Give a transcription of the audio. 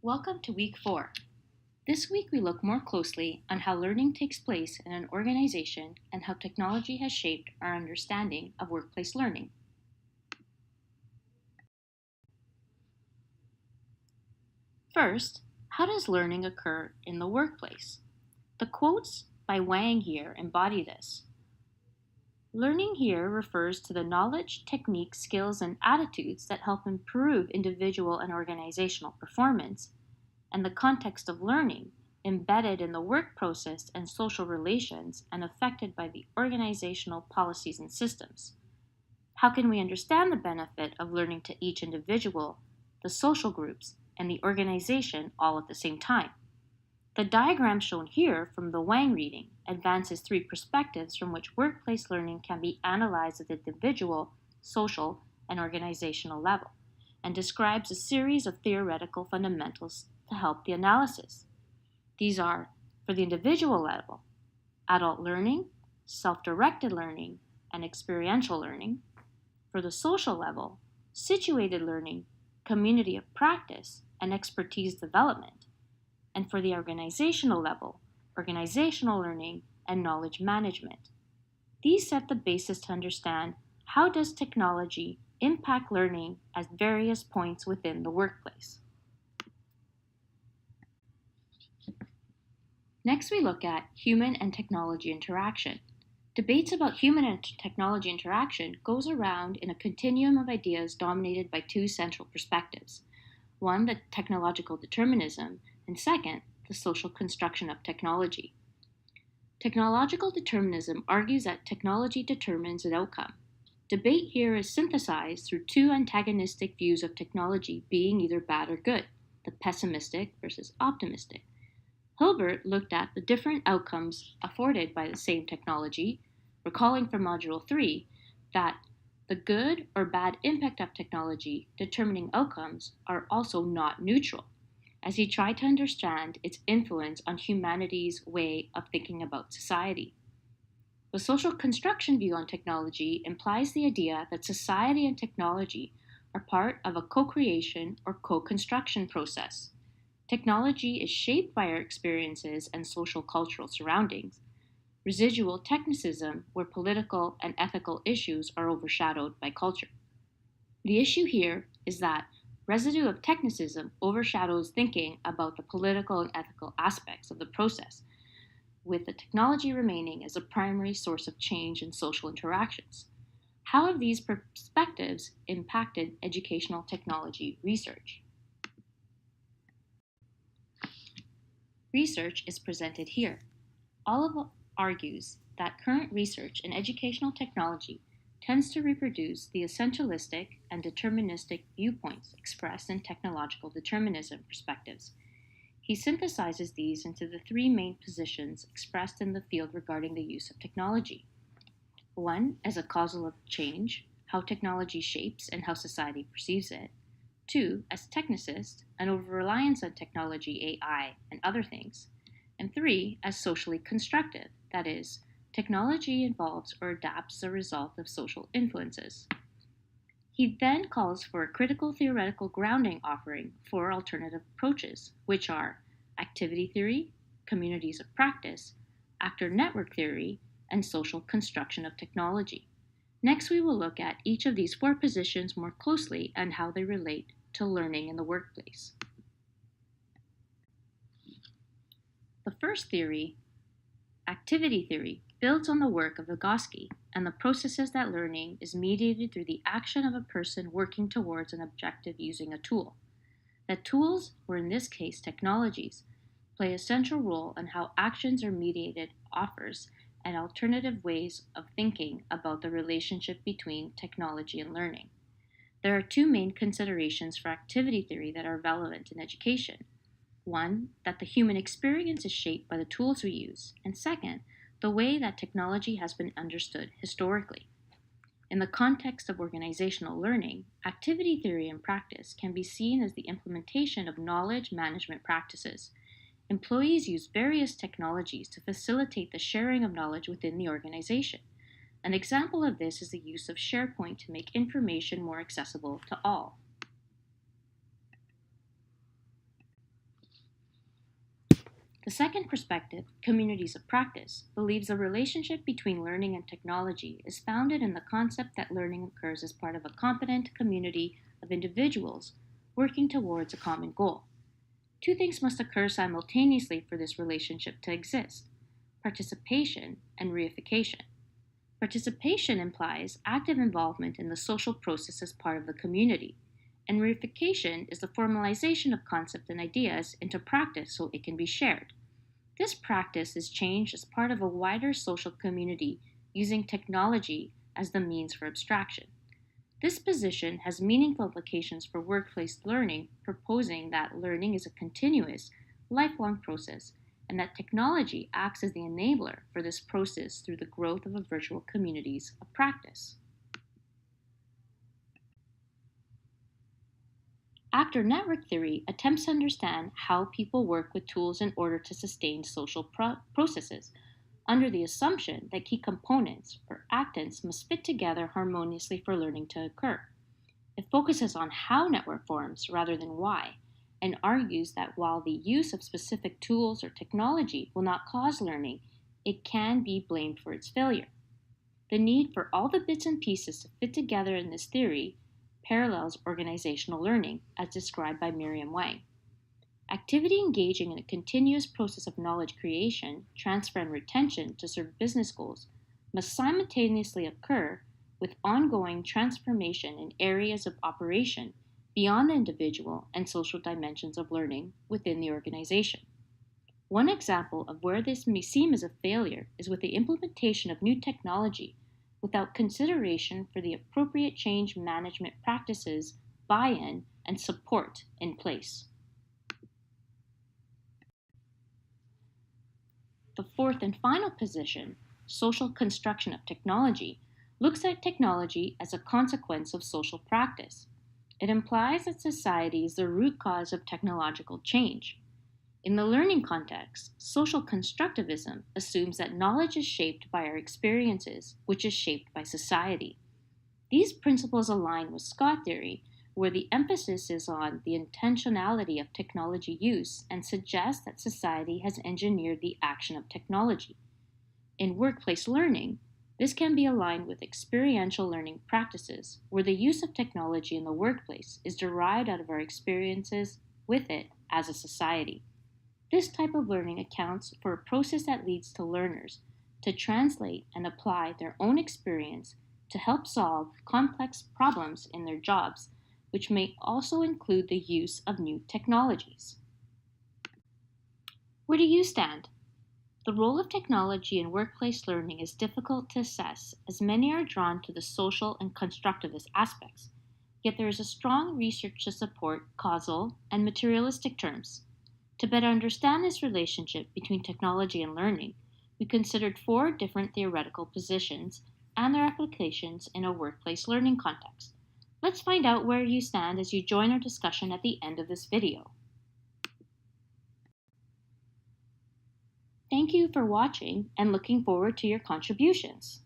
Welcome to Week 4. This week we look more closely on how learning takes place in an organization and how technology has shaped our understanding of workplace learning. First, how does learning occur in the workplace? The quotes by Wang here embody this. Learning here refers to the knowledge, techniques, skills, and attitudes that help improve individual and organizational performance, and the context of learning embedded in the work process and social relations and affected by the organizational policies and systems. How can we understand the benefit of learning to each individual, the social groups, and the organization all at the same time? The diagram shown here from the Wang reading advances three perspectives from which workplace learning can be analyzed at the individual, social, and organizational level, and describes a series of theoretical fundamentals to help the analysis. These are, for the individual level, adult learning, self-directed learning, and experiential learning. For the social level, situated learning, community of practice, and expertise development. And for the organizational level, organizational learning and knowledge management. These set the basis to understand how does technology impact learning at various points within the workplace. Next, we look at human and technology interaction. Debates about human and technology interaction goes around in a continuum of ideas dominated by two central perspectives. One, the technological determinism, and second, the social construction of technology. Technological determinism argues that technology determines an outcome. Debate here is synthesized through two antagonistic views of technology being either bad or good, the pessimistic versus optimistic. Hilbert looked at the different outcomes afforded by the same technology, recalling from Module 3 that the good or bad impact of technology determining outcomes are also not neutral, as he tried to understand its influence on humanity's way of thinking about society. The social construction view on technology implies the idea that society and technology are part of a co-creation or co-construction process. Technology is shaped by our experiences and social cultural surroundings. Residual technicism, where political and ethical issues are overshadowed by culture. The issue here is that residue of technicism overshadows thinking about the political and ethical aspects of the process, with the technology remaining as a primary source of change in social interactions. How have these perspectives impacted educational technology research? Research is presented here. Olive argues that current research in educational technology tends to reproduce the essentialistic and deterministic viewpoints expressed in technological determinism perspectives. He synthesizes these into the three main positions expressed in the field regarding the use of technology. One, as a causal of change, how technology shapes and how society perceives it. Two, as technicist, an over-reliance on technology, AI, and other things. And three, as socially constructive, that is, technology involves or adapts as a result of social influences. He then calls for a critical theoretical grounding offering for alternative approaches, which are activity theory, communities of practice, actor network theory, and social construction of technology. Next, we will look at each of these four positions more closely and how they relate to learning in the workplace. The first theory, activity theory, builds on the work of Vygotsky and the processes that learning is mediated through the action of a person working towards an objective using a tool. That tools, or in this case technologies, play a central role in how actions are mediated offers and alternative ways of thinking about the relationship between technology and learning. There are two main considerations for activity theory that are relevant in education. One, that the human experience is shaped by the tools we use, and second, the way that technology has been understood historically. In the context of organizational learning, activity theory and practice can be seen as the implementation of knowledge management practices. Employees use various technologies to facilitate the sharing of knowledge within the organization. An example of this is the use of SharePoint to make information more accessible to all. The second perspective, communities of practice, believes a relationship between learning and technology is founded in the concept that learning occurs as part of a competent community of individuals working towards a common goal. Two things must occur simultaneously for this relationship to exist: participation and reification. Participation implies active involvement in the social process as part of the community, and reification is the formalization of concepts and ideas into practice so it can be shared. This practice is changed as part of a wider social community using technology as the means for abstraction. This position has meaningful implications for workplace learning, proposing that learning is a continuous, lifelong process and that technology acts as the enabler for this process through the growth of a virtual communities of practice. Actor network theory attempts to understand how people work with tools in order to sustain social processes, under the assumption that key components or actants must fit together harmoniously for learning to occur. It focuses on how network forms rather than why, and argues that while the use of specific tools or technology will not cause learning, it can be blamed for its failure. The need for all the bits and pieces to fit together in this theory parallels organizational learning, as described by Miriam Wang. Activity engaging in a continuous process of knowledge creation, transfer, and retention to serve business goals must simultaneously occur with ongoing transformation in areas of operation beyond the individual and social dimensions of learning within the organization. One example of where this may seem as a failure is with the implementation of new technology without consideration for the appropriate change management practices, buy-in, and support in place. The fourth and final position, social construction of technology, looks at technology as a consequence of social practice. It implies that society is the root cause of technological change. In the learning context, social constructivism assumes that knowledge is shaped by our experiences, which is shaped by society. These principles align with SCOT theory, where the emphasis is on the intentionality of technology use and suggests that society has engineered the action of technology. In workplace learning, this can be aligned with experiential learning practices, where the use of technology in the workplace is derived out of our experiences with it as a society. This type of learning accounts for a process that leads to learners to translate and apply their own experience to help solve complex problems in their jobs, which may also include the use of new technologies. Where do you stand? The role of technology in workplace learning is difficult to assess, as many are drawn to the social and constructivist aspects, yet there is a strong research to support causal and materialistic terms. To better understand this relationship between technology and learning, we considered 4 different theoretical positions and their applications in a workplace learning context. Let's find out where you stand as you join our discussion at the end of this video. Thank you for watching and looking forward to your contributions.